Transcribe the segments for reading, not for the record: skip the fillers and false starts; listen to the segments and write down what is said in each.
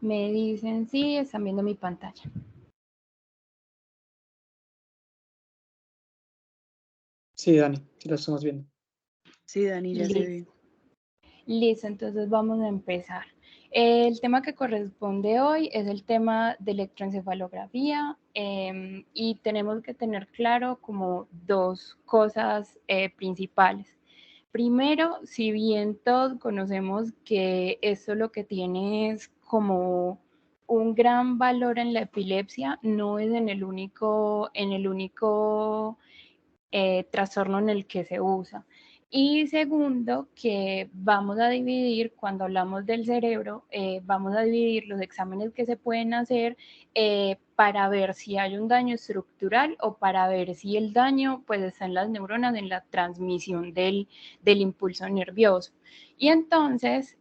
Me dicen si están viendo mi pantalla. Sí, Dani, sí lo estamos viendo. Sí, Dani, ya se ve. Listo, entonces vamos a empezar. El tema que corresponde hoy es el tema de electroencefalografía y tenemos que tener claro como dos cosas principales. Primero, si bien todos conocemos que esto lo que tiene es como un gran valor en la epilepsia, no es en el único trastorno en el que se usa. Y segundo, que vamos a dividir, cuando hablamos del cerebro, vamos a dividir los exámenes que se pueden hacer para ver si hay un daño estructural o para ver si el daño pues está en las neuronas, en la transmisión del impulso nervioso. Y entonces,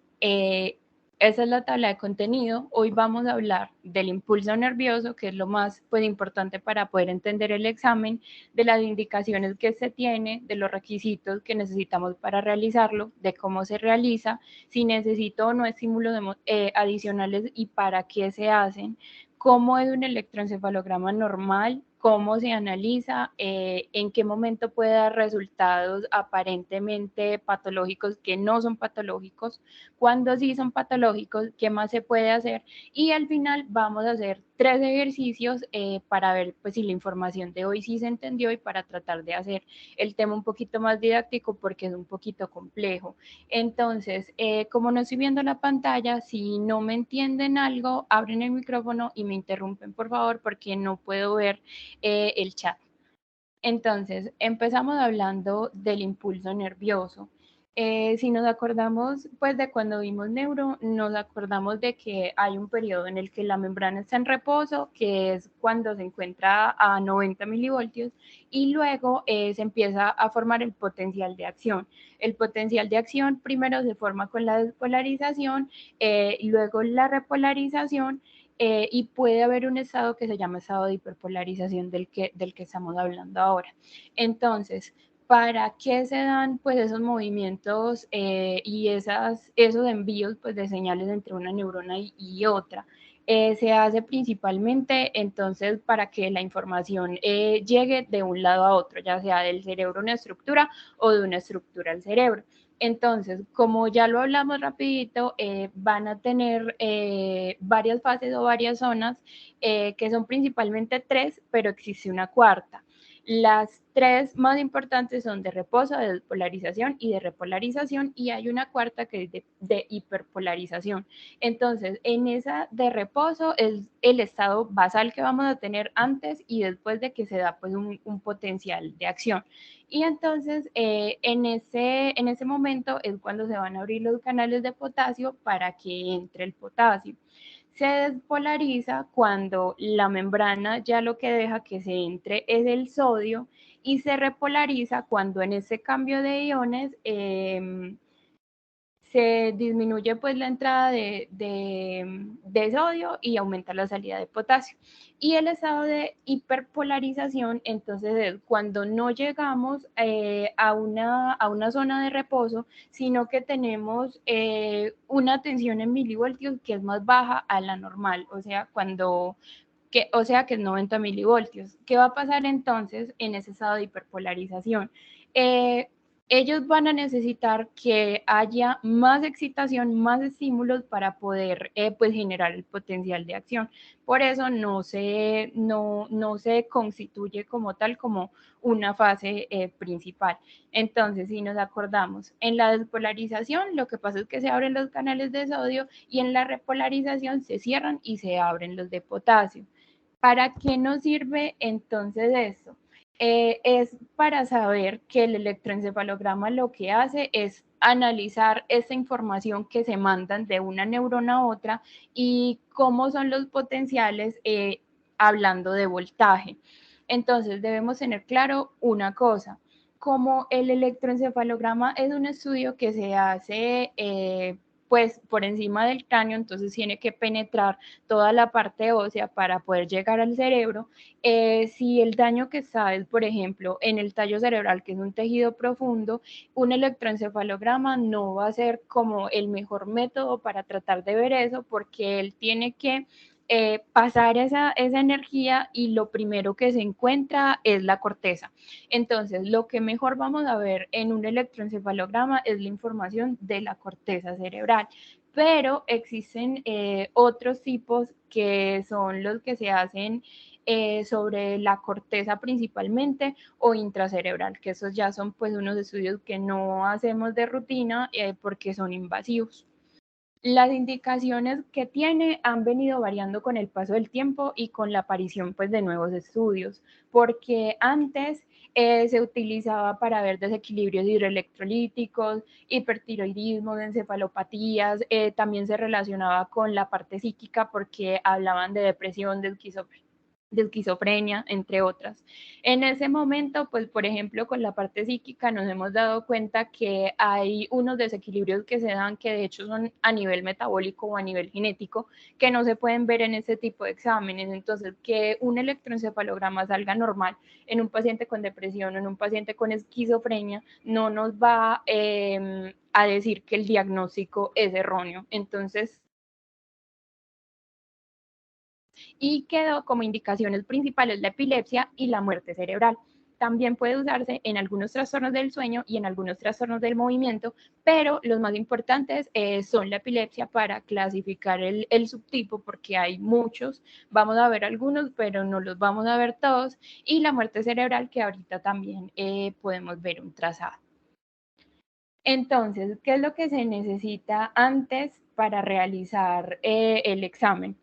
esa es la tabla de contenido. Hoy vamos a hablar del impulso nervioso, que es lo más pues, importante para poder entender el examen, de las indicaciones que se tiene, de los requisitos que necesitamos para realizarlo, de cómo se realiza, si necesito o no estímulos adicionales y para qué se hacen, cómo es un electroencefalograma normal, cómo se analiza, en qué momento puede dar resultados aparentemente patológicos que no son patológicos, cuándo sí son patológicos, qué más se puede hacer y al final vamos a hacer 3 ejercicios para ver pues, si la información de hoy sí se entendió y para tratar de hacer el tema un poquito más didáctico porque es un poquito complejo. Entonces, como no estoy viendo la pantalla, si no me entienden algo, abren el micrófono y me interrumpen por favor porque no puedo ver el chat. Entonces, empezamos hablando del impulso nervioso. Si nos acordamos pues de cuando vimos neuro, nos acordamos de que hay un periodo en el que la membrana está en reposo, que es cuando se encuentra a 90 milivoltios y luego se empieza a formar el potencial de acción. El potencial de acción primero se forma con la despolarización, luego la repolarización y puede haber un estado que se llama estado de hiperpolarización del que estamos hablando ahora. Entonces, ¿para qué se dan pues esos movimientos y esos envíos pues de señales entre una neurona y otra? Se hace principalmente entonces para que la información llegue de un lado a otro, ya sea del cerebro a una estructura o de una estructura al cerebro. Entonces, como ya lo hablamos rapidito, van a tener varias fases o varias zonas, que son principalmente 3, pero existe una cuarta. Las 3 más importantes son de reposo, de despolarización y de repolarización, y hay una cuarta que es de hiperpolarización. Entonces, en esa de reposo es el estado basal que vamos a tener antes y después de que se da pues un potencial de acción. Y entonces en ese momento es cuando se van a abrir los canales de potasio para que entre el potasio. Se despolariza cuando la membrana ya lo que deja que se entre es el sodio y se repolariza cuando en ese cambio de iones se disminuye pues la entrada de sodio y aumenta la salida de potasio. Y el estado de hiperpolarización, entonces es cuando no llegamos a una zona de reposo, sino que tenemos una tensión en milivoltios que es más baja a la normal, o sea, que es 90 milivoltios. ¿Qué va a pasar entonces en ese estado de hiperpolarización? Ellos van a necesitar que haya más excitación, más estímulos para poder pues, generar el potencial de acción. Por eso no se constituye como tal como una fase principal. Entonces, si nos acordamos, en la despolarización lo que pasa es que se abren los canales de sodio y en la repolarización se cierran y se abren los de potasio. ¿Para qué nos sirve entonces esto? Es para saber que el electroencefalograma lo que hace es analizar esa información que se mandan de una neurona a otra y cómo son los potenciales hablando de voltaje. Entonces debemos tener claro una cosa, como el electroencefalograma es un estudio que se hace pues por encima del cráneo, entonces tiene que penetrar toda la parte ósea para poder llegar al cerebro. Si el daño que está es, por ejemplo, en el tallo cerebral, que es un tejido profundo, un electroencefalograma no va a ser como el mejor método para tratar de ver eso, porque él tiene que pasar esa energía y lo primero que se encuentra es la corteza. Entonces, lo que mejor vamos a ver en un electroencefalograma es la información de la corteza cerebral, pero existen otros tipos que son los que se hacen sobre la corteza principalmente o intracerebral, que esos ya son pues unos estudios que no hacemos de rutina porque son invasivos. Las indicaciones que tiene han venido variando con el paso del tiempo y con la aparición pues, de nuevos estudios, porque antes se utilizaba para ver desequilibrios hidroelectrolíticos, hipertiroidismo, encefalopatías, también se relacionaba con la parte psíquica porque hablaban de depresión, de esquizofrenia, entre otras. En ese momento, pues por ejemplo, con la parte psíquica nos hemos dado cuenta que hay unos desequilibrios que se dan que de hecho son a nivel metabólico o a nivel genético que no se pueden ver en ese tipo de exámenes. Entonces, que un electroencefalograma salga normal en un paciente con depresión o en un paciente con esquizofrenia no nos va a decir que el diagnóstico es erróneo. Entonces, y quedó como indicaciones principales la epilepsia y la muerte cerebral. También puede usarse en algunos trastornos del sueño y en algunos trastornos del movimiento, pero los más importantes son la epilepsia para clasificar el subtipo, porque hay muchos, vamos a ver algunos, pero no los vamos a ver todos, y la muerte cerebral, que ahorita también podemos ver un trazado. Entonces, ¿qué es lo que se necesita antes para realizar el examen?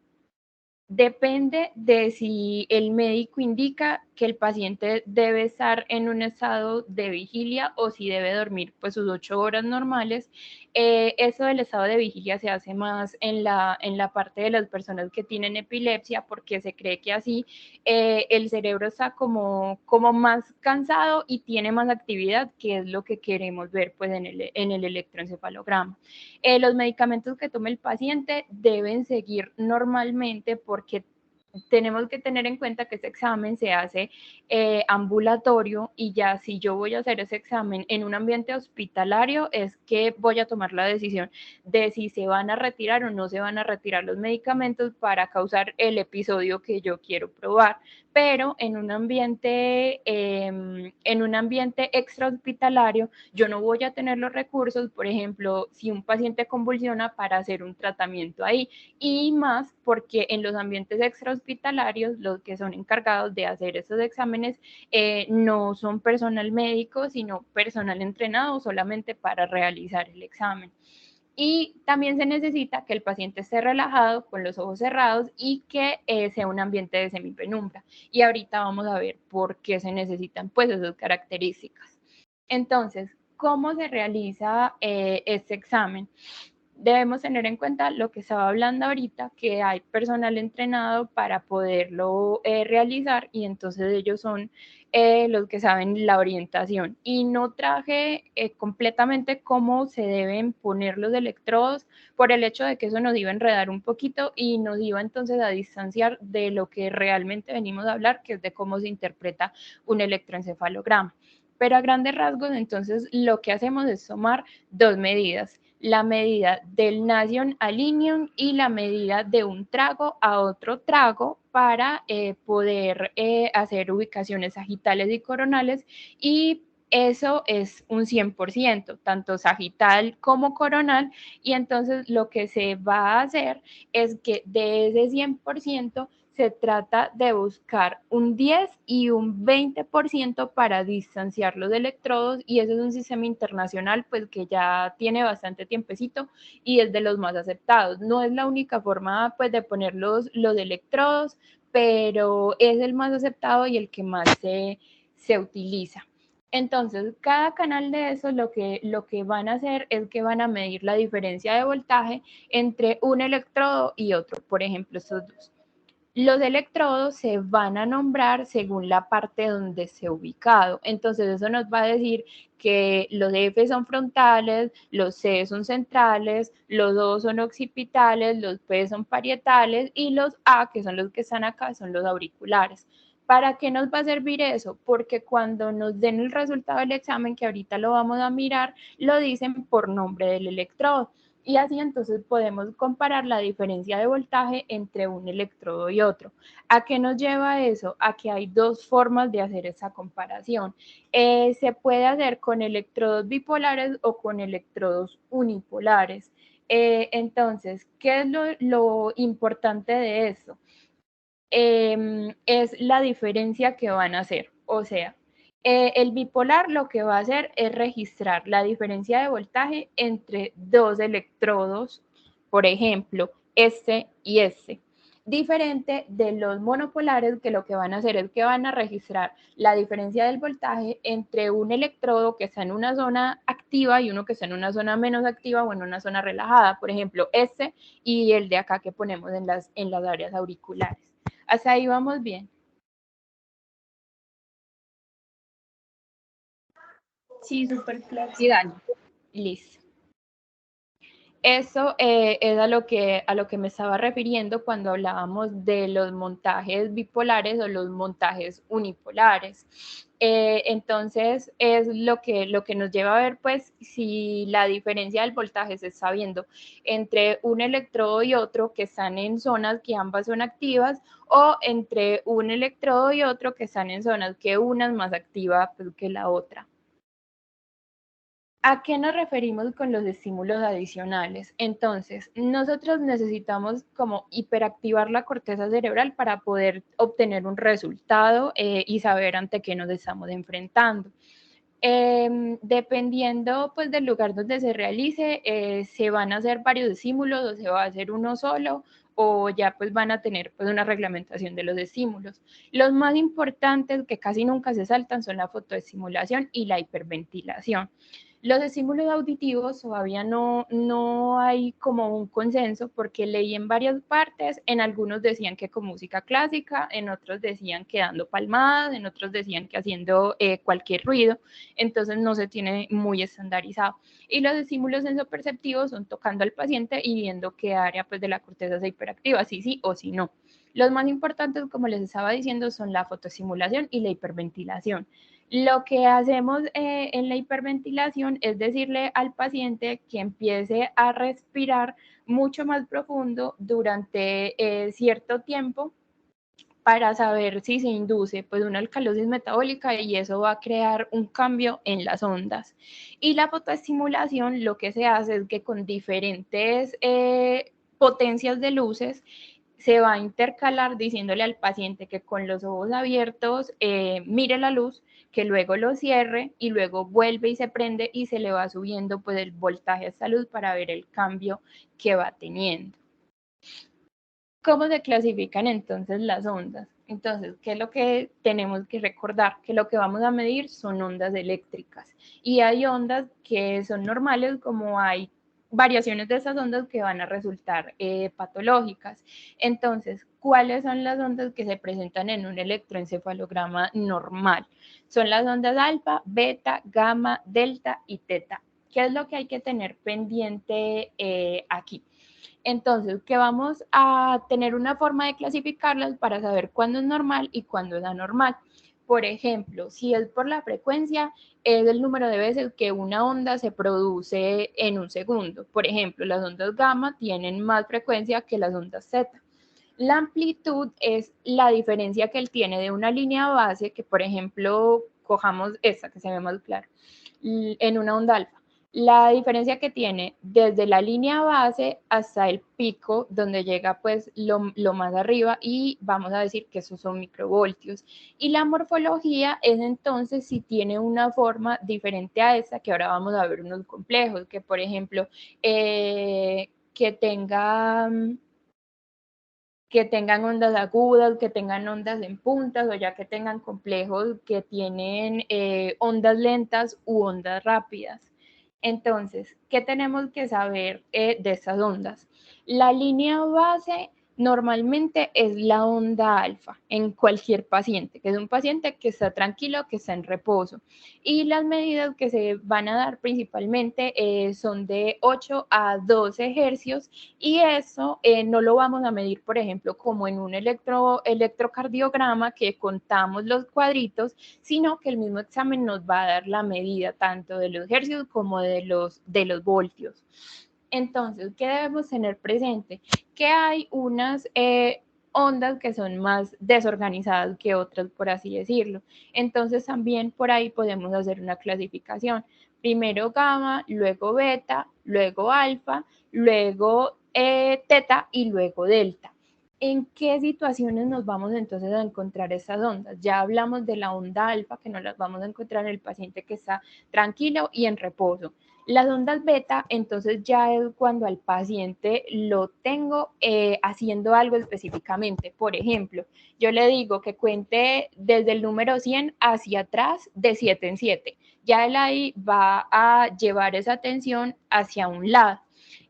Depende de si el médico indica que el paciente debe estar en un estado de vigilia o si debe dormir pues sus 8 horas normales. Eso del estado de vigilia se hace más en la parte de las personas que tienen epilepsia porque se cree que así el cerebro está como más cansado y tiene más actividad, que es lo que queremos ver pues en el electroencefalograma. Los medicamentos que tome el paciente deben seguir normalmente porque tenemos que tener en cuenta que ese examen se hace ambulatorio y ya si yo voy a hacer ese examen en un ambiente hospitalario es que voy a tomar la decisión de si se van a retirar o no se van a retirar los medicamentos para causar el episodio que yo quiero probar. Pero en un ambiente extra hospitalario yo no voy a tener los recursos, por ejemplo, si un paciente convulsiona para hacer un tratamiento ahí y más porque en los ambientes extra hospitalarios los que son encargados de hacer esos exámenes no son personal médico, sino personal entrenado solamente para realizar el examen. Y también se necesita que el paciente esté relajado, con los ojos cerrados y que sea un ambiente de semipenumbra. Y ahorita vamos a ver por qué se necesitan pues esas características. Entonces, ¿cómo se realiza este examen? Debemos tener en cuenta lo que estaba hablando ahorita, que hay personal entrenado para poderlo realizar y entonces ellos son los que saben la orientación. Y no traje completamente cómo se deben poner los electrodos por el hecho de que eso nos iba a enredar un poquito y nos iba entonces a distanciar de lo que realmente venimos a hablar, que es de cómo se interpreta un electroencefalograma. Pero a grandes rasgos, entonces, lo que hacemos es tomar dos medidas, la medida del Nation Alignium y la medida de un trago a otro trago para poder hacer ubicaciones sagitales y coronales y eso es un 100%, tanto sagital como coronal, y entonces lo que se va a hacer es que de ese 100% se trata de buscar un 10 y un 20% para distanciar los electrodos y ese es un sistema internacional pues que ya tiene bastante tiempecito y es de los más aceptados. No es la única forma pues de poner los electrodos, pero es el más aceptado y el que más se utiliza. Entonces, cada canal de eso lo que van a hacer es que van a medir la diferencia de voltaje entre un electrodo y otro, por ejemplo, estos dos. Los electrodos se van a nombrar según la parte donde se ha ubicado. Entonces eso nos va a decir que los F son frontales, los C son centrales, los O son occipitales, los P son parietales y los A, que son los que están acá, son los auriculares. ¿Para qué nos va a servir eso? Porque cuando nos den el resultado del examen, que ahorita lo vamos a mirar, lo dicen por nombre del electrodo. Y así entonces podemos comparar la diferencia de voltaje entre un electrodo y otro. ¿A qué nos lleva eso? A que hay dos formas de hacer esa comparación. Se puede hacer con electrodos bipolares o con electrodos unipolares. Entonces, ¿qué es lo importante de esto? Es la diferencia que van a hacer. O sea, el bipolar lo que va a hacer es registrar la diferencia de voltaje entre dos electrodos, por ejemplo, este y este. Diferente de los monopolares, que lo que van a hacer es que van a registrar la diferencia del voltaje entre un electrodo que está en una zona activa y uno que está en una zona menos activa o en una zona relajada. Por ejemplo, este y el de acá que ponemos en las áreas auriculares. Hasta ahí vamos bien. Sí, súper claro. Sí, Dani. Listo. Eso es a lo que me estaba refiriendo cuando hablábamos de los montajes bipolares o los montajes unipolares. Entonces, es lo que nos lleva a ver, pues, si la diferencia del voltaje se está viendo entre un electrodo y otro que están en zonas que ambas son activas o entre un electrodo y otro que están en zonas que una es más activa pues, que la otra. ¿A qué nos referimos con los estímulos adicionales? Entonces, nosotros necesitamos como hiperactivar la corteza cerebral para poder obtener un resultado y saber ante qué nos estamos enfrentando. Dependiendo pues del lugar donde se realice, se van a hacer varios estímulos o se va a hacer uno solo o ya pues van a tener pues una reglamentación de los estímulos. Los más importantes que casi nunca se saltan son la fotoestimulación y la hiperventilación. Los estímulos auditivos todavía no hay como un consenso porque leí en varias partes, en algunos decían que con música clásica, en otros decían que dando palmadas, en otros decían que haciendo cualquier ruido, entonces no se tiene muy estandarizado. Y los estímulos sensoperceptivos son tocando al paciente y viendo qué área pues, de la corteza se hiperactiva, si sí o si no. Los más importantes, como les estaba diciendo, son la fotoestimulación y la hiperventilación. Lo que hacemos en la hiperventilación es decirle al paciente que empiece a respirar mucho más profundo durante cierto tiempo para saber si se induce pues una alcalosis metabólica y eso va a crear un cambio en las ondas. Y la fotoestimulación lo que se hace es que con diferentes potencias de luces se va a intercalar diciéndole al paciente que con los ojos abiertos mire la luz, que luego lo cierre y luego vuelve y se prende y se le va subiendo pues el voltaje a esta luz para ver el cambio que va teniendo. ¿Cómo se clasifican entonces las ondas? Entonces, ¿qué es lo que tenemos que recordar? Que lo que vamos a medir son ondas eléctricas y hay ondas que son normales como hay variaciones de esas ondas que van a resultar patológicas. Entonces, ¿cuáles son las ondas que se presentan en un electroencefalograma normal? Son las ondas alfa, beta, gamma, delta y teta. ¿Qué es lo que hay que tener pendiente aquí? Entonces, que vamos a tener una forma de clasificarlas para saber cuándo es normal y cuándo es anormal. Por ejemplo, si es por la frecuencia, es el número de veces que una onda se produce en un segundo. Por ejemplo, las ondas gamma tienen más frecuencia que las ondas zeta. La amplitud es la diferencia que él tiene de una línea base, que por ejemplo, cojamos esta que se ve más clara, en una onda alfa. La diferencia que tiene desde la línea base hasta el pico, donde llega pues lo más arriba y vamos a decir que esos son microvoltios. Y la morfología es entonces si tiene una forma diferente a esta, que ahora vamos a ver unos complejos, que por ejemplo, que tengan ondas agudas, que tengan ondas en puntas o ya que tengan complejos que tienen ondas lentas u ondas rápidas. Entonces, ¿qué tenemos que saber de estas ondas? La línea base normalmente es la onda alfa en cualquier paciente, que es un paciente que está tranquilo, que está en reposo. Y las medidas que se van a dar principalmente son de 8 a 12 hercios y eso no lo vamos a medir, por ejemplo, como en un electrocardiograma que contamos los cuadritos, sino que el mismo examen nos va a dar la medida tanto de los hercios como de los voltios. Entonces, ¿qué debemos tener presente? Que hay unas ondas que son más desorganizadas que otras, por así decirlo. Entonces, también por ahí podemos hacer una clasificación. Primero gamma, luego beta, luego alfa, luego teta y luego delta. ¿En qué situaciones nos vamos entonces a encontrar estas ondas? Ya hablamos de la onda alfa, que nos las vamos a encontrar en el paciente que está tranquilo y en reposo. Las ondas beta, entonces ya es cuando al paciente lo tengo haciendo algo específicamente. Por ejemplo, yo le digo que cuente desde el número 100 hacia atrás de 7 en 7. Ya él ahí va a llevar esa atención hacia un lado.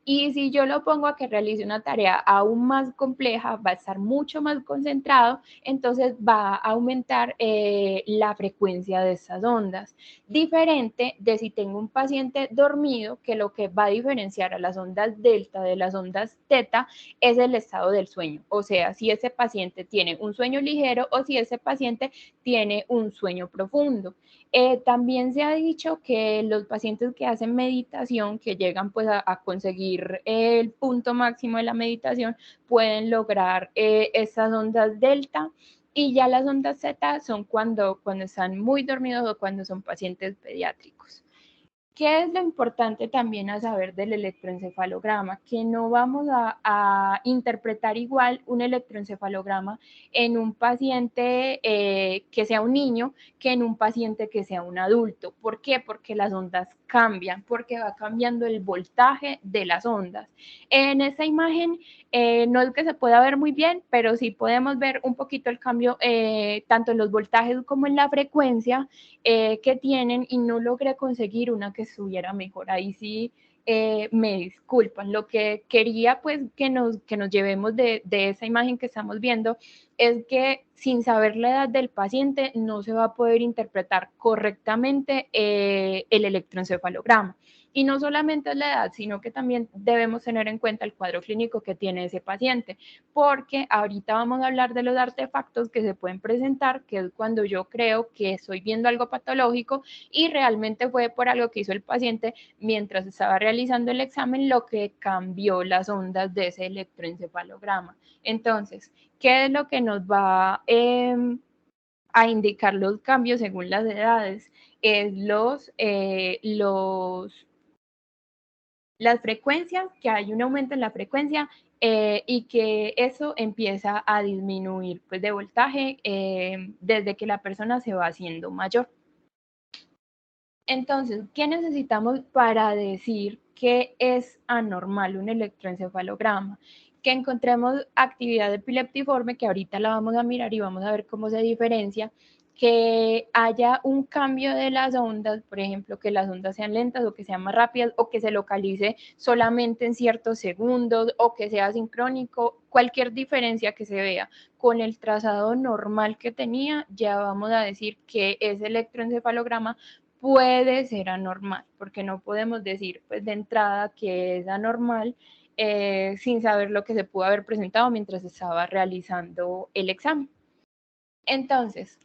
Y si yo lo pongo a que realice una tarea aún más compleja, va a estar mucho más concentrado, entonces va a aumentar la frecuencia de esas ondas. Diferente de si tengo un paciente dormido, que lo que va a diferenciar a las ondas delta de las ondas teta es el estado del sueño. O sea, si ese paciente tiene un sueño ligero o si ese paciente tiene un sueño profundo. También se ha dicho que los pacientes que hacen meditación, que llegan pues a conseguir el punto máximo de la meditación, pueden lograr esas ondas delta, y ya las ondas Z son cuando están muy dormidos o cuando son pacientes pediátricos. ¿Qué es lo importante también a saber del electroencefalograma? Que no vamos a interpretar igual un electroencefalograma en un paciente que sea un niño que en un paciente que sea un adulto. ¿Por qué? Porque las ondas cambian, porque va cambiando el voltaje de las ondas. En esta imagen no es que se pueda ver muy bien, pero sí podemos ver un poquito el cambio tanto en los voltajes como en la frecuencia que tienen, y no logré conseguir una que estuviera mejor. Ahí sí me disculpan. Lo que quería pues que nos llevemos de esa imagen que estamos viendo es que sin saber la edad del paciente no se va a poder interpretar correctamente el electroencefalograma. Y no solamente es la edad, sino que también debemos tener en cuenta el cuadro clínico que tiene ese paciente, porque ahorita vamos a hablar de los artefactos que se pueden presentar, que es cuando yo creo que estoy viendo algo patológico y realmente fue por algo que hizo el paciente mientras estaba realizando el examen lo que cambió las ondas de ese electroencefalograma. Entonces, ¿qué es lo que nos va a indicar los cambios según las edades? Es las frecuencias, que hay un aumento en la frecuencia y que eso empieza a disminuir pues, de voltaje desde que la persona se va haciendo mayor. Entonces, ¿qué necesitamos para decir que es anormal un electroencefalograma? Que encontremos actividad epileptiforme, que ahorita la vamos a mirar y vamos a ver cómo se diferencia, que haya un cambio de las ondas, por ejemplo, que las ondas sean lentas o que sean más rápidas o que se localice solamente en ciertos segundos o que sea sincrónico, cualquier diferencia que se vea con el trazado normal que tenía, ya vamos a decir que ese electroencefalograma puede ser anormal, porque no podemos decir pues de entrada que es anormal sin saber lo que se pudo haber presentado mientras estaba realizando el examen. Entonces,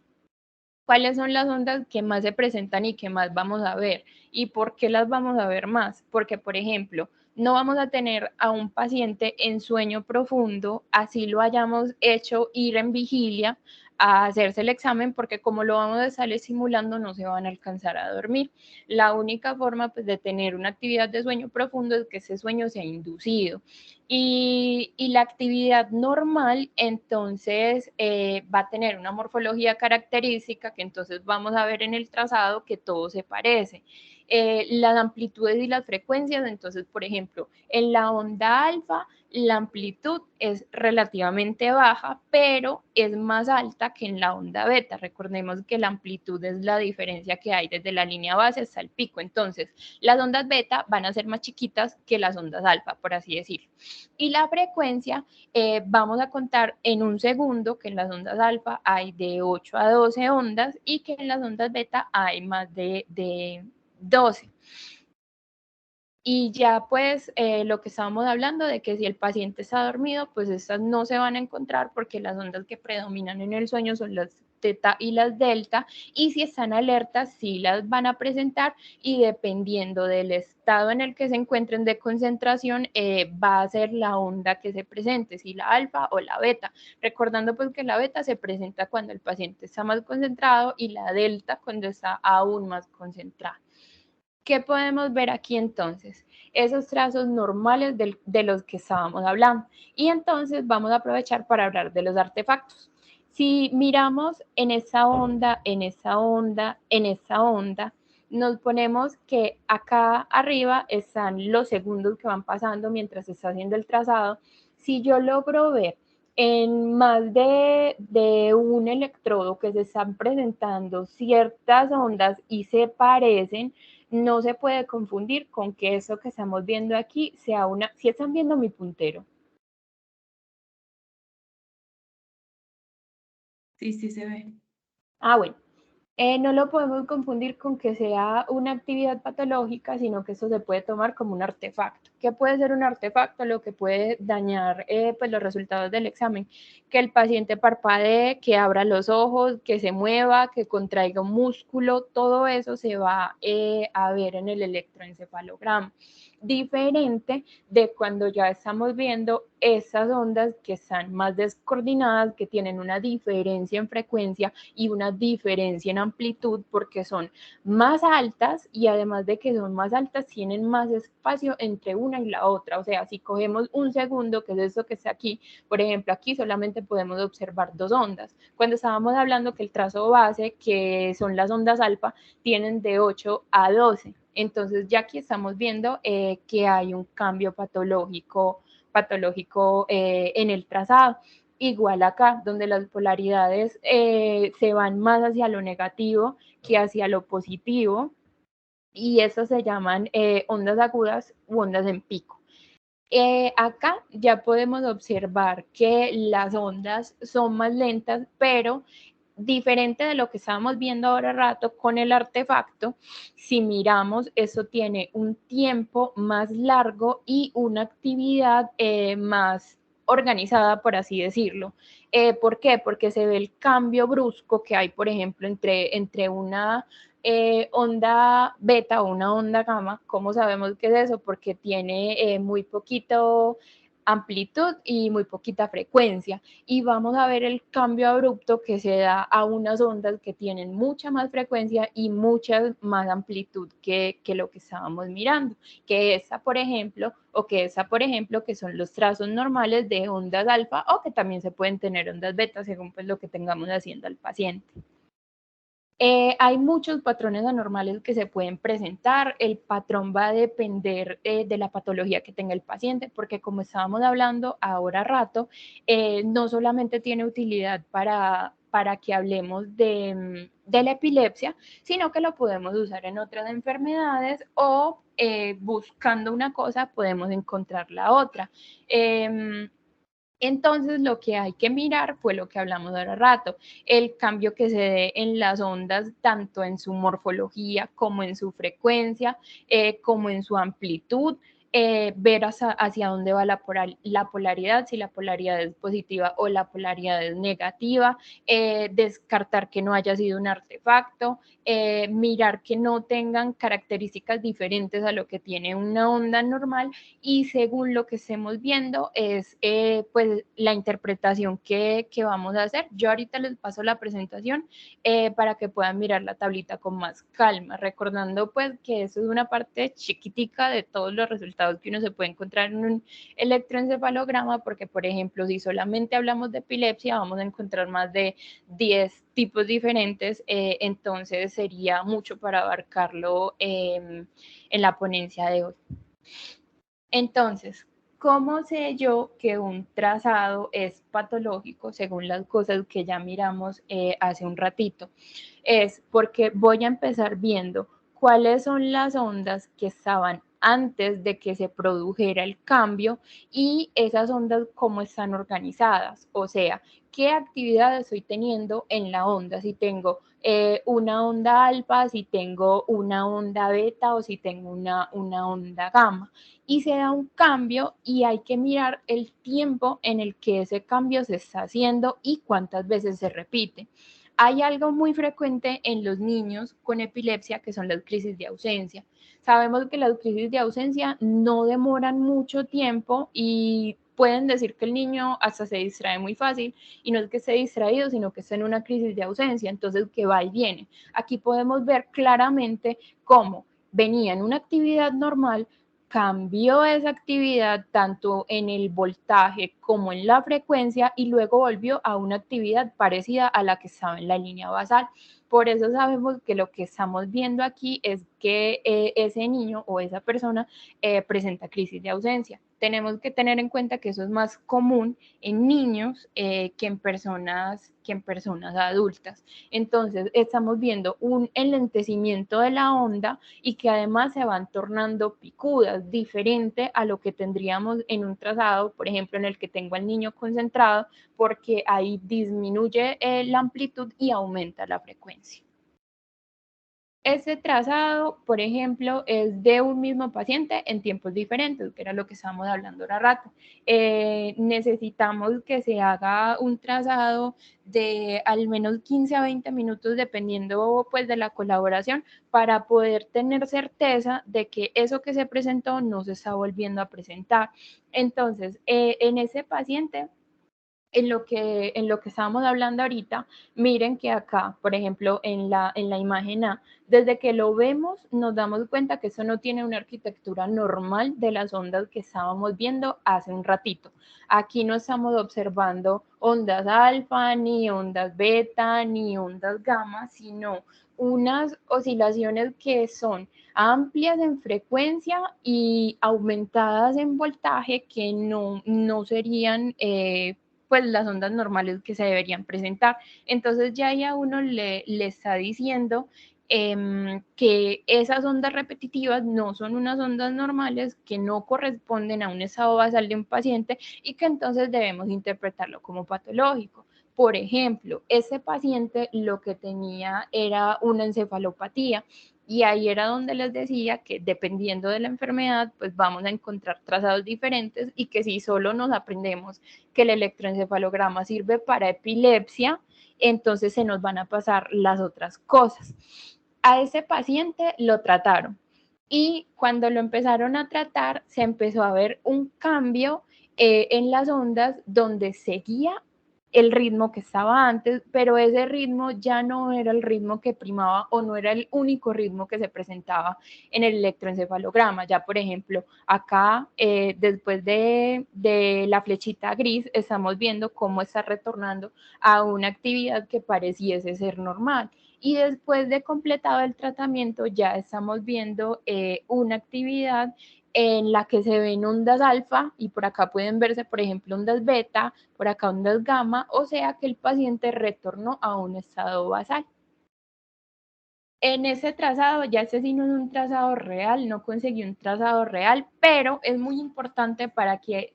¿cuáles son las ondas que más se presentan y que más vamos a ver? ¿Y por qué las vamos a ver más? Porque, por ejemplo, no vamos a tener a un paciente en sueño profundo, así lo hayamos hecho ir en vigilia a hacerse el examen, porque como lo vamos a estar simulando, no se van a alcanzar a dormir. La única forma pues, de tener una actividad de sueño profundo es que ese sueño sea inducido. Y la actividad normal entonces va a tener una morfología característica que entonces vamos a ver en el trazado que todo se parece. las amplitudes y las frecuencias. Entonces, por ejemplo, en la onda alfa, la amplitud es relativamente baja, pero es más alta que en la onda beta. Recordemos que la amplitud es la diferencia que hay desde la línea base hasta el pico. Entonces, las ondas beta van a ser más chiquitas que las ondas alfa, por así decirlo. Y la frecuencia, vamos a contar en un segundo que en las ondas alfa hay de 8 a 12 ondas y que en las ondas beta hay más de 12. Y ya pues lo que estábamos hablando de que si el paciente está dormido, pues estas no se van a encontrar porque las ondas que predominan en el sueño son las teta y las delta, y si están alertas sí las van a presentar, y dependiendo del estado en el que se encuentren de concentración va a ser la onda que se presente, si la alfa o la beta, recordando pues que la beta se presenta cuando el paciente está más concentrado y la delta cuando está aún más concentrado. ¿Qué podemos ver aquí entonces? Esos trazos normales de los que estábamos hablando. Y entonces vamos a aprovechar para hablar de los artefactos. Si miramos en esa onda, en esa onda, en esa onda, nos ponemos que acá arriba están los segundos que van pasando mientras se está haciendo el trazado. Si yo logro ver en más de un electrodo que se están presentando ciertas ondas y se parecen, no se puede confundir con que eso que estamos viendo aquí sea una... Si están viendo mi puntero. Sí, sí se ve. Ah, bueno. No lo podemos confundir con que sea una actividad patológica, sino que eso se puede tomar como un artefacto. ¿Qué puede ser un artefacto? Lo que puede dañar pues los resultados del examen. Que el paciente parpadee, que abra los ojos, que se mueva, que contraiga un músculo, todo eso se va a ver en el electroencefalograma. Diferente de cuando ya estamos viendo esas ondas que están más descoordinadas, que tienen una diferencia en frecuencia y una diferencia en amplitud porque son más altas, y además de que son más altas tienen más espacio entre una y la otra. O sea, si cogemos un segundo, que es eso que está aquí, por ejemplo, aquí solamente podemos observar dos ondas. Cuando estábamos hablando que el trazo base, que son las ondas alfa, tienen de 8 a 12. Entonces ya aquí estamos viendo que hay un cambio patológico en el trazado. Igual acá, donde las polaridades se van más hacia lo negativo que hacia lo positivo, y esas se llaman ondas agudas u ondas en pico. Acá ya podemos observar que las ondas son más lentas, pero diferente de lo que estábamos viendo ahora rato con el artefacto. Si miramos, eso tiene un tiempo más largo y una actividad más organizada, por así decirlo. ¿Por qué? Porque se ve el cambio brusco que hay, por ejemplo, entre una onda beta o una onda gamma. ¿Cómo sabemos que es eso? Porque tiene muy poquito amplitud y muy poquita frecuencia, y vamos a ver el cambio abrupto que se da a unas ondas que tienen mucha más frecuencia y mucha más amplitud que lo que estábamos mirando, que esa por ejemplo, que son los trazos normales de ondas alfa, o que también se pueden tener ondas beta según pues lo que tengamos haciendo al paciente. Hay muchos patrones anormales que se pueden presentar. El patrón va a depender de la patología que tenga el paciente, porque como estábamos hablando ahora rato, no solamente tiene utilidad para que hablemos de la epilepsia, sino que lo podemos usar en otras enfermedades, o buscando una cosa podemos encontrar la otra. Entonces, lo que hay que mirar fue lo que hablamos ahora rato, el cambio que se dé en las ondas, tanto en su morfología como en su frecuencia, como en su amplitud, ver hacia dónde va la polaridad, si la polaridad es positiva o la polaridad es negativa, descartar que no haya sido un artefacto, mirar que no tengan características diferentes a lo que tiene una onda normal, y según lo que estemos viendo es pues la interpretación que vamos a hacer. Yo ahorita les paso la presentación para que puedan mirar la tablita con más calma, recordando pues que eso es una parte chiquitica de todos los resultados resultados que uno se puede encontrar en un electroencefalograma, porque, por ejemplo, si solamente hablamos de epilepsia, vamos a encontrar más de 10 tipos diferentes, entonces sería mucho para abarcarlo en la ponencia de hoy. Entonces, ¿cómo sé yo que un trazado es patológico según las cosas que ya miramos hace un ratito? Es porque voy a empezar viendo cuáles son las ondas que estaban antes de que se produjera el cambio y esas ondas cómo están organizadas, o sea, qué actividad estoy teniendo en la onda, si tengo una onda alfa, si tengo una onda beta o si tengo una onda gamma. Y se da un cambio y hay que mirar el tiempo en el que ese cambio se está haciendo y cuántas veces se repite. Hay algo muy frecuente en los niños con epilepsia que son las crisis de ausencia. Sabemos que las crisis de ausencia no demoran mucho tiempo y pueden decir que el niño hasta se distrae muy fácil y no es que esté distraído, sino que está en una crisis de ausencia, entonces que va y viene. Aquí podemos ver claramente cómo venía en una actividad normal, cambió esa actividad tanto en el voltaje como en la frecuencia y luego volvió a una actividad parecida a la que estaba en la línea basal. Por eso sabemos que lo que estamos viendo aquí es que ese niño o esa persona presenta crisis de ausencia. Tenemos que tener en cuenta que eso es más común en niños que en personas adultas. Entonces, estamos viendo un enlentecimiento de la onda y que además se van tornando picudas, diferente a lo que tendríamos en un trazado, por ejemplo, en el que tengo al niño concentrado, porque ahí disminuye la amplitud y aumenta la frecuencia. Este trazado, por ejemplo, es de un mismo paciente en tiempos diferentes, que era lo que estábamos hablando ahora rato. Necesitamos que se haga un trazado de al menos 15 a 20 minutos, dependiendo pues de la colaboración, para poder tener certeza de que eso que se presentó no se está volviendo a presentar. Entonces, en ese paciente, en lo que estábamos hablando ahorita, miren que acá, por ejemplo, en la imagen A, desde que lo vemos nos damos cuenta que eso no tiene una arquitectura normal de las ondas que estábamos viendo hace un ratito. Aquí no estamos observando ondas alfa, ni ondas beta, ni ondas gamma, sino unas oscilaciones que son amplias en frecuencia y aumentadas en voltaje que no serían pues las ondas normales que se deberían presentar. Entonces ya ahí a uno le está diciendo que esas ondas repetitivas no son unas ondas normales, que no corresponden a un estado basal de un paciente y que entonces debemos interpretarlo como patológico. Por ejemplo, ese paciente lo que tenía era una encefalopatía y ahí era donde les decía que dependiendo de la enfermedad, pues vamos a encontrar trazados diferentes y que si solo nos aprendemos que el electroencefalograma sirve para epilepsia, entonces se nos van a pasar las otras cosas. A ese paciente lo trataron y cuando lo empezaron a tratar se empezó a ver un cambio en las ondas donde seguía el ritmo que estaba antes, pero ese ritmo ya no era el ritmo que primaba o no era el único ritmo que se presentaba en el electroencefalograma. Ya, por ejemplo, acá, después de la flechita gris, estamos viendo cómo está retornando a una actividad que pareciese ser normal. Y después de completado el tratamiento, ya estamos viendo una actividad en la que se ven ondas alfa y por acá pueden verse, por ejemplo, ondas beta, por acá ondas gamma, o sea que el paciente retornó a un estado basal. En ese trazado, ya ese sí no es un trazado real, no conseguí un trazado real, pero es muy importante para que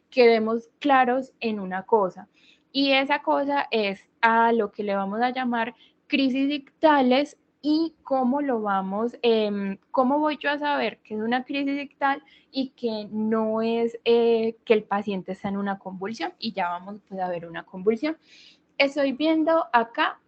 quedemos claros en una cosa. Y esa cosa es a lo que le vamos a llamar crisis dictales y cómo lo vamos, cómo voy yo a saber que es una crisis dictal y que no es que el paciente está en una convulsión y ya vamos pues, a ver una convulsión. Estoy viendo acá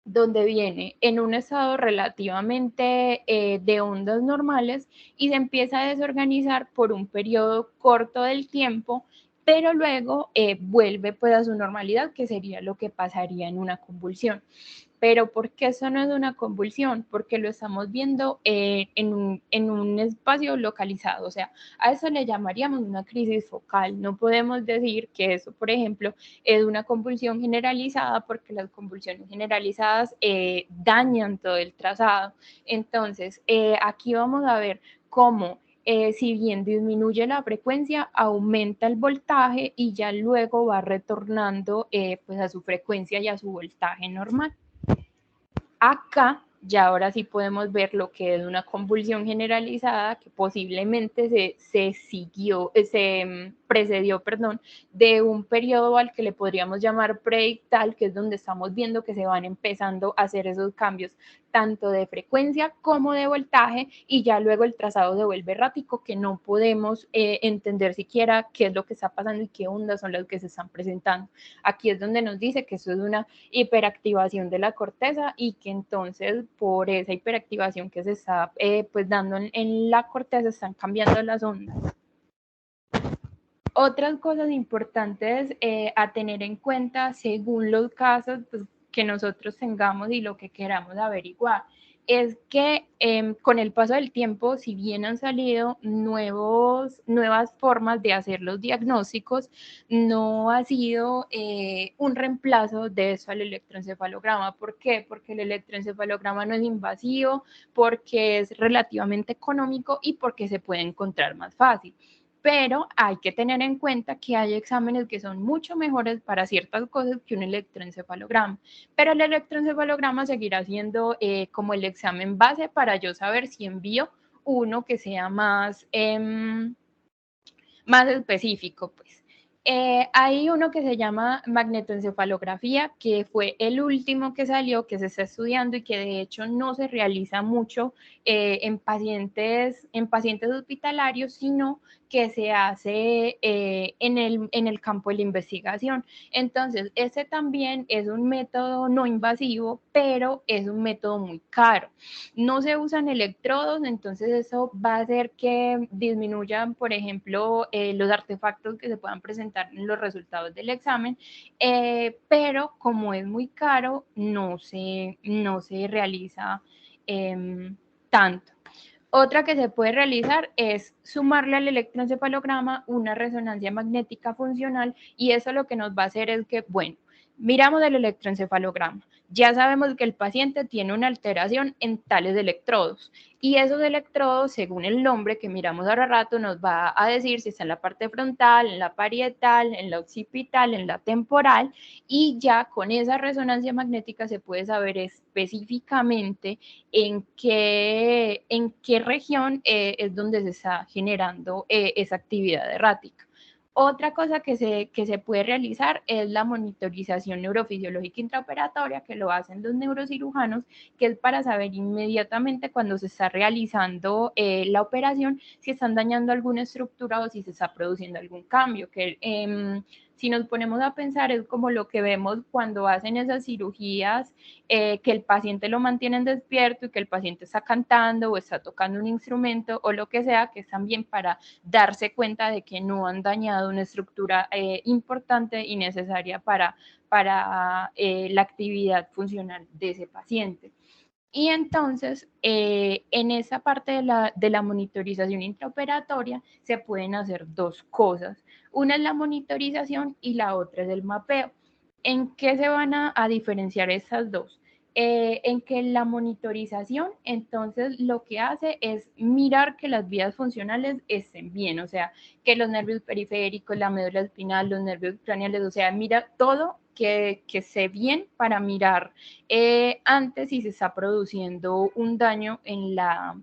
donde viene en un estado relativamente de ondas normales y se empieza a desorganizar por un periodo corto del tiempo, pero luego vuelve pues a su normalidad, que sería lo que pasaría en una convulsión. Pero ¿por qué eso no es una convulsión? Porque lo estamos viendo en un espacio localizado, o sea, a eso le llamaríamos una crisis focal. No podemos decir que eso, por ejemplo, es una convulsión generalizada, porque las convulsiones generalizadas dañan todo el trazado. Entonces, aquí vamos a ver cómo si bien disminuye la frecuencia, aumenta el voltaje y ya luego va retornando pues a su frecuencia y a su voltaje normal. Acá ya ahora sí podemos ver lo que es una convulsión generalizada, que posiblemente se precedió, de un periodo al que le podríamos llamar predictal, que es donde estamos viendo que se van empezando a hacer esos cambios tanto de frecuencia como de voltaje, y ya luego el trazado se vuelve errático, que no podemos entender siquiera qué es lo que está pasando y qué ondas son las que se están presentando. Aquí es donde nos dice que eso es una hiperactivación de la corteza, y que entonces por esa hiperactivación que se está pues dando en la corteza están cambiando las ondas. Otras cosas importantes a tener en cuenta según los casos pues, que nosotros tengamos y lo que queramos averiguar, es que con el paso del tiempo, si bien han salido nuevas formas de hacer los diagnósticos, no ha sido un reemplazo de eso al electroencefalograma. ¿Por qué? Porque el electroencefalograma no es invasivo, porque es relativamente económico y porque se puede encontrar más fácil. Pero hay que tener en cuenta que hay exámenes que son mucho mejores para ciertas cosas que un electroencefalograma. Pero el electroencefalograma seguirá siendo como el examen base para yo saber si envío uno que sea más específico, pues. Hay uno que se llama magnetoencefalografía, que fue el último que salió, que se está estudiando y que de hecho no se realiza mucho en pacientes hospitalarios, sino que se hace en el campo de la investigación. Entonces, ese también es un método no invasivo, pero es un método muy caro. No se usan electrodos, entonces eso va a hacer que disminuyan, por ejemplo, los artefactos que se puedan presentar en los resultados del examen, pero como es muy caro, no se realiza tanto. Otra que se puede realizar es sumarle al electroencefalograma una resonancia magnética funcional, y eso lo que nos va a hacer es que, bueno, miramos el electroencefalograma, ya sabemos que el paciente tiene una alteración en tales electrodos, y esos electrodos, según el nombre que miramos ahora rato, nos va a decir si está en la parte frontal, en la parietal, en la occipital, en la temporal, y ya con esa resonancia magnética se puede saber específicamente en qué región es donde se está generando esa actividad errática. Otra cosa que se puede realizar es la monitorización neurofisiológica intraoperatoria, que lo hacen los neurocirujanos, que es para saber inmediatamente cuando se está realizando la operación si están dañando alguna estructura o si se está produciendo algún cambio, que si nos ponemos a pensar es como lo que vemos cuando hacen esas cirugías, que el paciente lo mantienen despierto y que el paciente está cantando o está tocando un instrumento o lo que sea, que es también para darse cuenta de que no han dañado una estructura importante y necesaria para la actividad funcional de ese paciente. Y entonces, en esa parte de la monitorización intraoperatoria se pueden hacer dos cosas. Una es la monitorización y la otra es el mapeo. ¿En qué se van a diferenciar estas dos? En que la monitorización, entonces, lo que hace es mirar que las vías funcionales estén bien, o sea, que los nervios periféricos, la médula espinal, los nervios craneales, o sea, mira todo que esté bien para mirar antes si se está produciendo un daño en la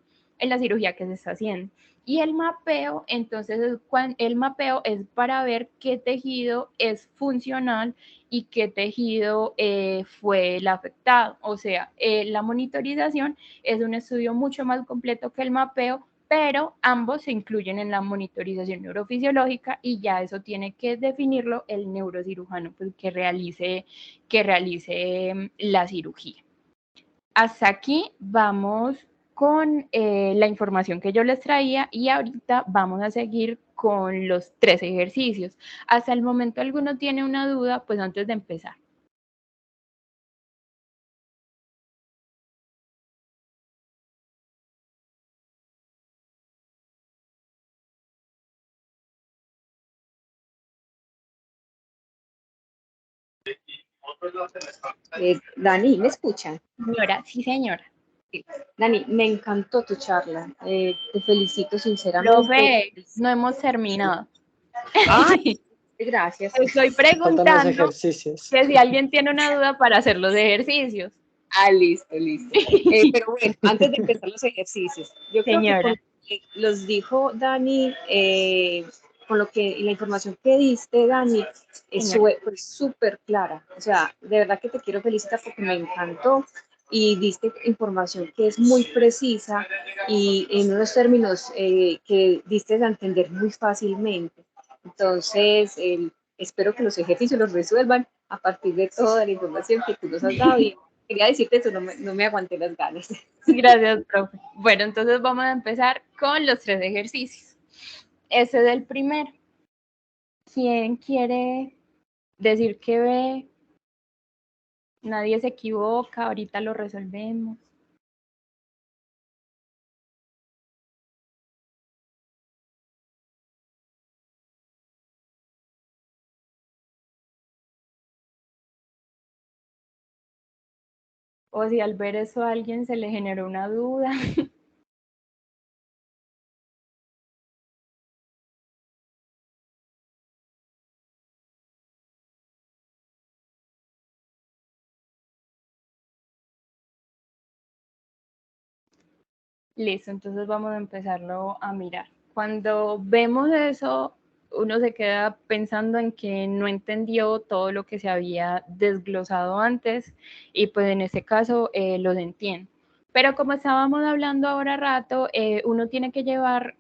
cirugía que se está haciendo. Y el mapeo, entonces, el mapeo es para ver qué tejido es funcional y qué tejido fue el afectado. O sea, la monitorización es un estudio mucho más completo que el mapeo, pero ambos se incluyen en la monitorización neurofisiológica, y ya eso tiene que definirlo el neurocirujano pues, que realice la cirugía. Hasta aquí vamos con la información que yo les traía, y ahorita vamos a seguir con los 3 ejercicios. Hasta el momento, ¿alguno tiene una duda? Pues antes de empezar. Dani, ¿me escuchan? Señora, sí, señora. Dani, me encantó tu charla. Te felicito sinceramente. Profe, no hemos terminado. Ay, gracias. Estoy Faltan los preguntando ejercicios. que si alguien tiene una duda para hacer los ejercicios. Ah, listo. Pero bueno, antes de empezar los ejercicios, yo creo que con Señora, lo que los dijo Dani, con lo que la información que diste, Dani, señora. fue súper clara. O sea, de verdad que te quiero felicitar porque me encantó y diste información que es muy precisa y en unos términos que diste a entender muy fácilmente. Entonces, espero que los ejercicios los resuelvan a partir de toda la información que tú nos has dado y quería decirte eso, no me aguanté las ganas. Gracias, profe. Bueno, entonces vamos a empezar con los 3 ejercicios. Ese es el primero. ¿Quién quiere decir qué ve? Nadie se equivoca, ahorita lo resolvemos. O si al ver eso a alguien se le generó una duda. Listo, entonces vamos a empezarlo a mirar. Cuando vemos eso, uno se queda pensando en que no entendió todo lo que se había desglosado antes y pues en este caso los entiende. Pero como estábamos hablando ahora rato, uno tiene que llevar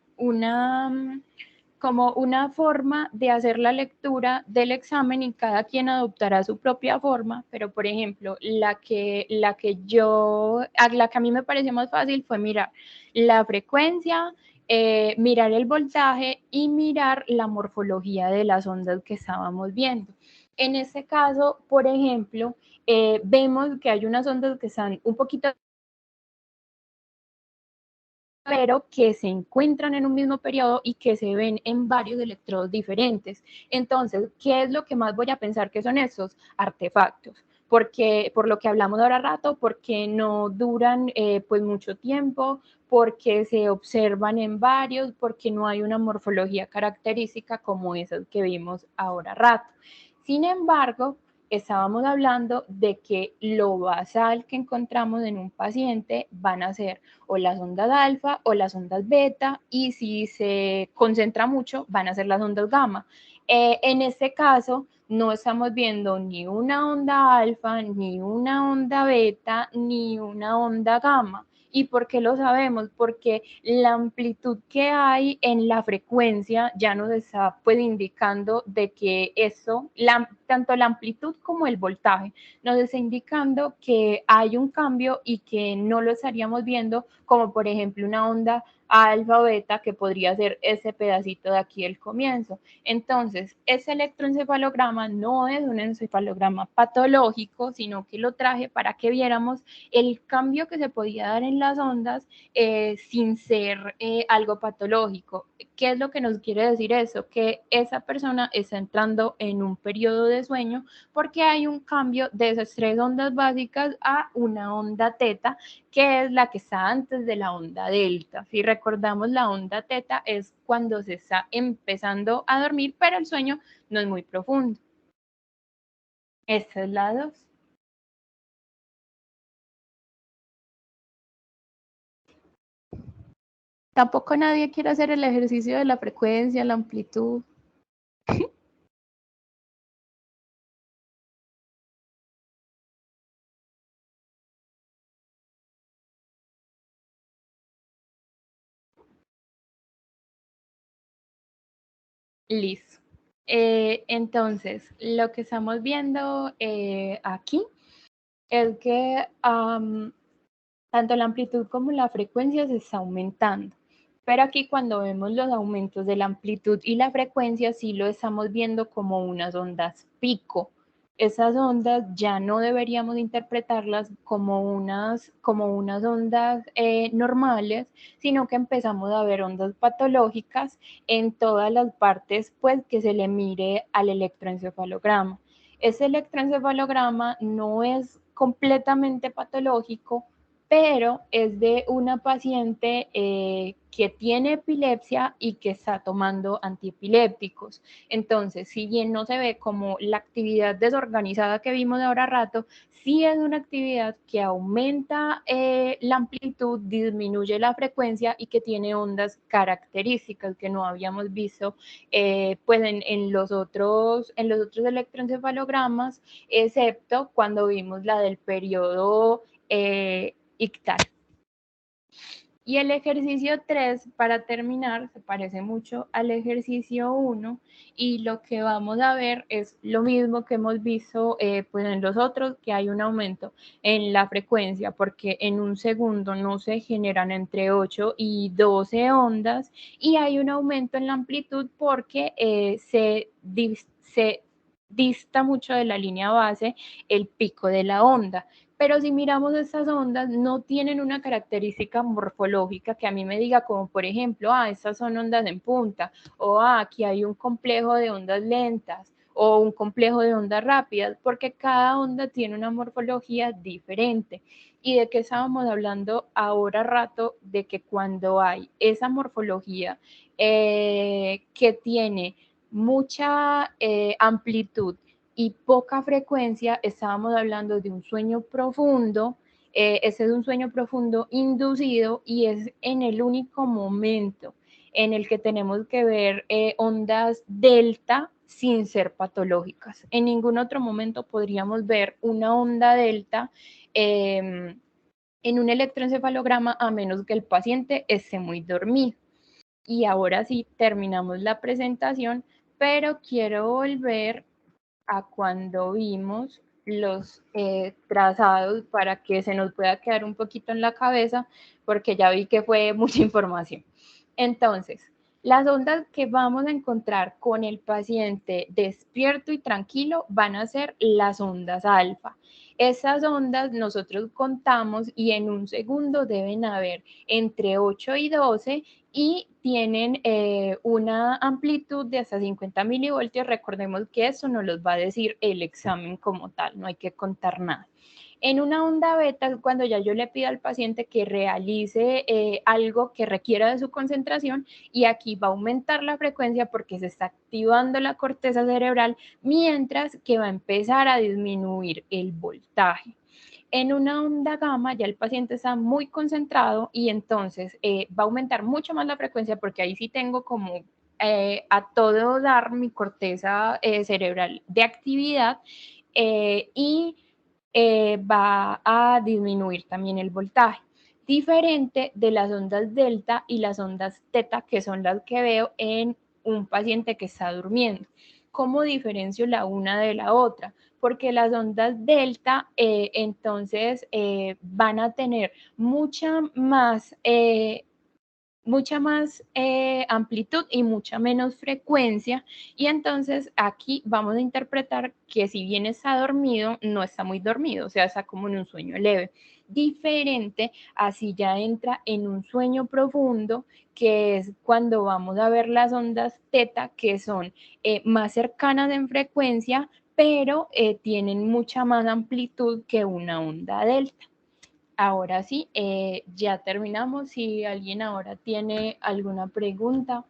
como una forma de hacer la lectura del examen y cada quien adoptará su propia forma, pero por ejemplo, la que a mí me pareció más fácil fue mirar la frecuencia, mirar el voltaje y mirar la morfología de las ondas que estábamos viendo. En este caso, por ejemplo, vemos que hay unas ondas que están un poquito pero que se encuentran en un mismo periodo y que se ven en varios electrodos diferentes. Entonces, ¿qué es lo que más voy a pensar que son esos artefactos? Porque, por lo que hablamos ahora rato, porque no duran pues mucho tiempo, porque se observan en varios, porque no hay una morfología característica como esas que vimos ahora rato. Sin embargo, estábamos hablando de que lo basal que encontramos en un paciente van a ser o las ondas alfa o las ondas beta y si se concentra mucho van a ser las ondas gamma. En este caso no estamos viendo ni una onda alfa, ni una onda beta, ni una onda gamma. ¿Y por qué lo sabemos? Porque la amplitud que hay en la frecuencia ya nos está pues indicando de que eso, tanto la amplitud como el voltaje, nos está indicando que hay un cambio y que no lo estaríamos viendo como por ejemplo una onda alfa o beta que podría ser ese pedacito de aquí del comienzo. Entonces, ese electroencefalograma no es un encefalograma patológico, sino que lo traje para que viéramos el cambio que se podía dar en las ondas sin ser algo patológico. ¿Qué es lo que nos quiere decir eso? Que esa persona está entrando en un periodo de sueño porque hay un cambio de esas 3 ondas básicas a una onda teta, que es la que está antes de la onda delta. Si recordamos, la onda teta es cuando se está empezando a dormir, pero el sueño no es muy profundo. Esta es la 2. Tampoco nadie quiere hacer el ejercicio de la frecuencia, la amplitud. Listo. Entonces, lo que estamos viendo aquí es que tanto la amplitud como la frecuencia se está aumentando. Pero aquí cuando vemos los aumentos de la amplitud y la frecuencia, sí lo estamos viendo como unas ondas pico. Esas ondas ya no deberíamos interpretarlas como unas ondas normales, sino que empezamos a ver ondas patológicas en todas las partes pues, que se le mire al electroencefalograma. Ese electroencefalograma no es completamente patológico, pero es de una paciente que tiene epilepsia y que está tomando antiepilépticos. Entonces, si bien no se ve como la actividad desorganizada que vimos ahora a rato, sí es una actividad que aumenta la amplitud, disminuye la frecuencia y que tiene ondas características que no habíamos visto pues en los otros electroencefalogramas, excepto cuando vimos la del periodo ictal. Y el ejercicio 3, para terminar, se parece mucho al ejercicio 1 y lo que vamos a ver es lo mismo que hemos visto pues en los otros, que hay un aumento en la frecuencia porque en un segundo no se generan entre 8 y 12 ondas y hay un aumento en la amplitud porque se dista mucho de la línea base el pico de la onda. Pero si miramos estas ondas, no tienen una característica morfológica que a mí me diga, como por ejemplo, estas son ondas en punta, o aquí hay un complejo de ondas lentas, o un complejo de ondas rápidas, porque cada onda tiene una morfología diferente. ¿Y de qué estábamos hablando ahora rato? De que cuando hay esa morfología que tiene mucha amplitud y poca frecuencia, estábamos hablando de un sueño profundo. Ese es un sueño profundo inducido y es en el único momento en el que tenemos que ver ondas delta sin ser patológicas. En ningún otro momento podríamos ver una onda delta en un electroencefalograma a menos que el paciente esté muy dormido. Y ahora sí terminamos la presentación, pero quiero volver a cuando vimos los trazados para que se nos pueda quedar un poquito en la cabeza, porque ya vi que fue mucha información. Entonces, las ondas que vamos a encontrar con el paciente despierto y tranquilo van a ser las ondas alfa. Esas ondas nosotros contamos y en un segundo deben haber entre 8 y 12 y tienen una amplitud de hasta 50 milivoltios. Recordemos que eso nos los va a decir el examen como tal, no hay que contar nada. En una onda beta, cuando ya yo le pido al paciente que realice algo que requiera de su concentración y aquí va a aumentar la frecuencia porque se está activando la corteza cerebral, mientras que va a empezar a disminuir el voltaje. En una onda gamma ya el paciente está muy concentrado y entonces va a aumentar mucho más la frecuencia porque ahí sí tengo como a todo dar mi corteza cerebral de actividad y va a disminuir también el voltaje. Diferente de las ondas delta y las ondas teta, que son las que veo en un paciente que está durmiendo. ¿Cómo diferencio la una de la otra? Porque las ondas delta entonces van a tener mucha más amplitud y mucha menos frecuencia y entonces aquí vamos a interpretar que si bien está dormido, no está muy dormido, o sea, está como en un sueño leve. Diferente, así ya entra en un sueño profundo, que es cuando vamos a ver las ondas teta, que son más cercanas en frecuencia, pero tienen mucha más amplitud que una onda delta. Ahora sí, ya terminamos. Si alguien ahora tiene alguna pregunta.